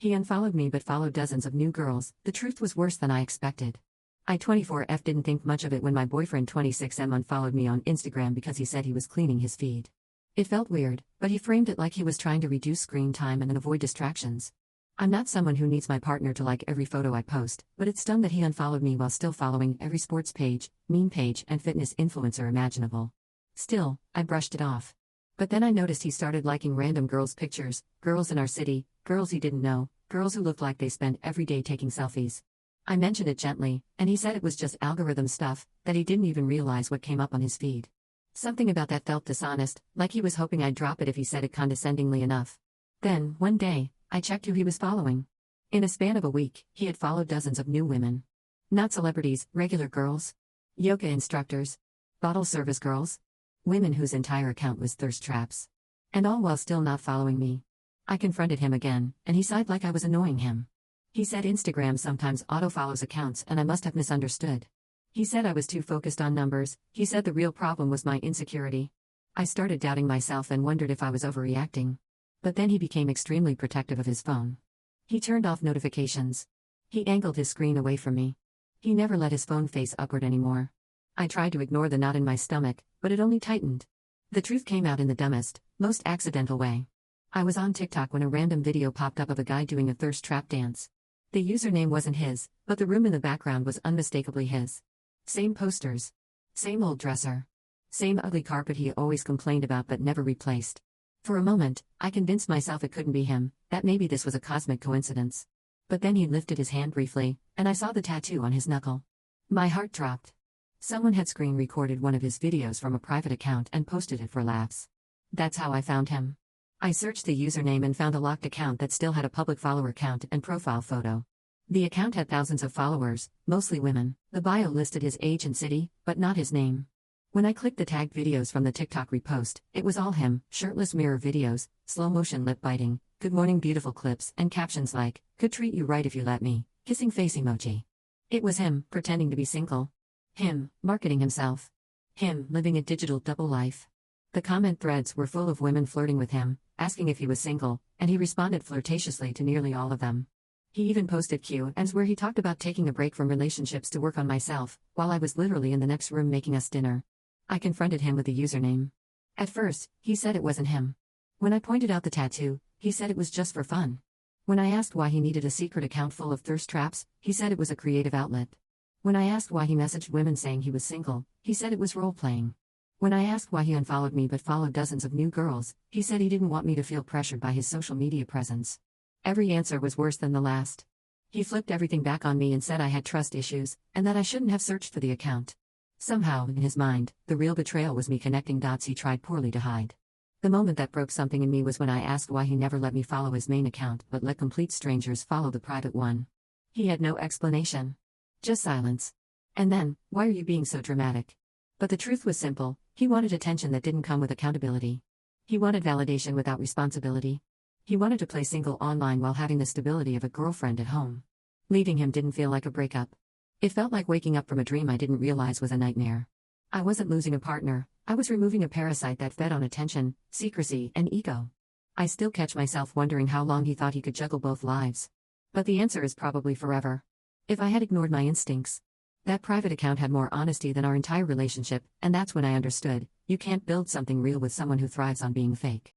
He unfollowed me but followed dozens of new girls. The truth was worse than I expected. I 24F didn't think much of it when my boyfriend 26M unfollowed me on Instagram because he said he was cleaning his feed. It felt weird, but he framed it like he was trying to reduce screen time and avoid distractions. I'm not someone who needs my partner to like every photo I post, but it stung that he unfollowed me while still following every sports page, meme page, and fitness influencer imaginable. Still, I brushed it off. But then I noticed he started liking random girls' pictures, girls in our city, girls he didn't know, girls who looked like they spent every day taking selfies. I mentioned it gently, and he said it was just algorithm stuff, that he didn't even realize what came up on his feed. Something about that felt dishonest, like he was hoping I'd drop it if he said it condescendingly enough. Then, one day, I checked who he was following. In a span of a week, he had followed dozens of new women. Not celebrities, regular girls. Yoga instructors. Bottle service girls. Women whose entire account was thirst traps. And all while still not following me. I confronted him again, and he sighed like I was annoying him. He said Instagram sometimes auto-follows accounts and I must have misunderstood. He said I was too focused on numbers. He said the real problem was my insecurity. I started doubting myself and wondered if I was overreacting. But then he became extremely protective of his phone. He turned off notifications. He angled his screen away from me. He never let his phone face upward anymore. I tried to ignore the knot in my stomach, but it only tightened. The truth came out in the dumbest, most accidental way. I was on TikTok when a random video popped up of a guy doing a thirst trap dance. The username wasn't his, but the room in the background was unmistakably his. Same posters. Same old dresser. Same ugly carpet he always complained about but never replaced. For a moment, I convinced myself it couldn't be him, that maybe this was a cosmic coincidence. But then he lifted his hand briefly, and I saw the tattoo on his knuckle. My heart dropped. Someone had screen recorded one of his videos from a private account and posted it for laughs. That's how I found him. I searched the username and found a locked account that still had a public follower count and profile photo. The account had thousands of followers, mostly women. The bio listed his age and city, but not his name. When I clicked the tagged videos from the TikTok repost, it was all him, shirtless mirror videos, slow-motion lip-biting, good morning beautiful clips, and captions like, could treat you right if you let me, kissing face emoji. It was him, pretending to be single. Him, marketing himself. Him, living a digital double life. The comment threads were full of women flirting with him, asking if he was single, and he responded flirtatiously to nearly all of them. He even posted Q&As where he talked about taking a break from relationships to work on myself, while I was literally in the next room making us dinner. I confronted him with the username. At first, he said it wasn't him. When I pointed out the tattoo, he said it was just for fun. When I asked why he needed a secret account full of thirst traps, he said it was a creative outlet. When I asked why he messaged women saying he was single, he said it was role-playing. When I asked why he unfollowed me but followed dozens of new girls, he said he didn't want me to feel pressured by his social media presence. Every answer was worse than the last. He flipped everything back on me and said I had trust issues, and that I shouldn't have searched for the account. Somehow, in his mind, the real betrayal was me connecting dots he tried poorly to hide. The moment that broke something in me was when I asked why he never let me follow his main account but let complete strangers follow the private one. He had no explanation. Just silence. And then, why are you being so dramatic? But the truth was simple, he wanted attention that didn't come with accountability. He wanted validation without responsibility. He wanted to play single online while having the stability of a girlfriend at home. Leaving him didn't feel like a breakup. It felt like waking up from a dream I didn't realize was a nightmare. I wasn't losing a partner, I was removing a parasite that fed on attention, secrecy, and ego. I still catch myself wondering how long he thought he could juggle both lives. But the answer is probably forever. If I had ignored my instincts. That private account had more honesty than our entire relationship, and that's when I understood, you can't build something real with someone who thrives on being fake.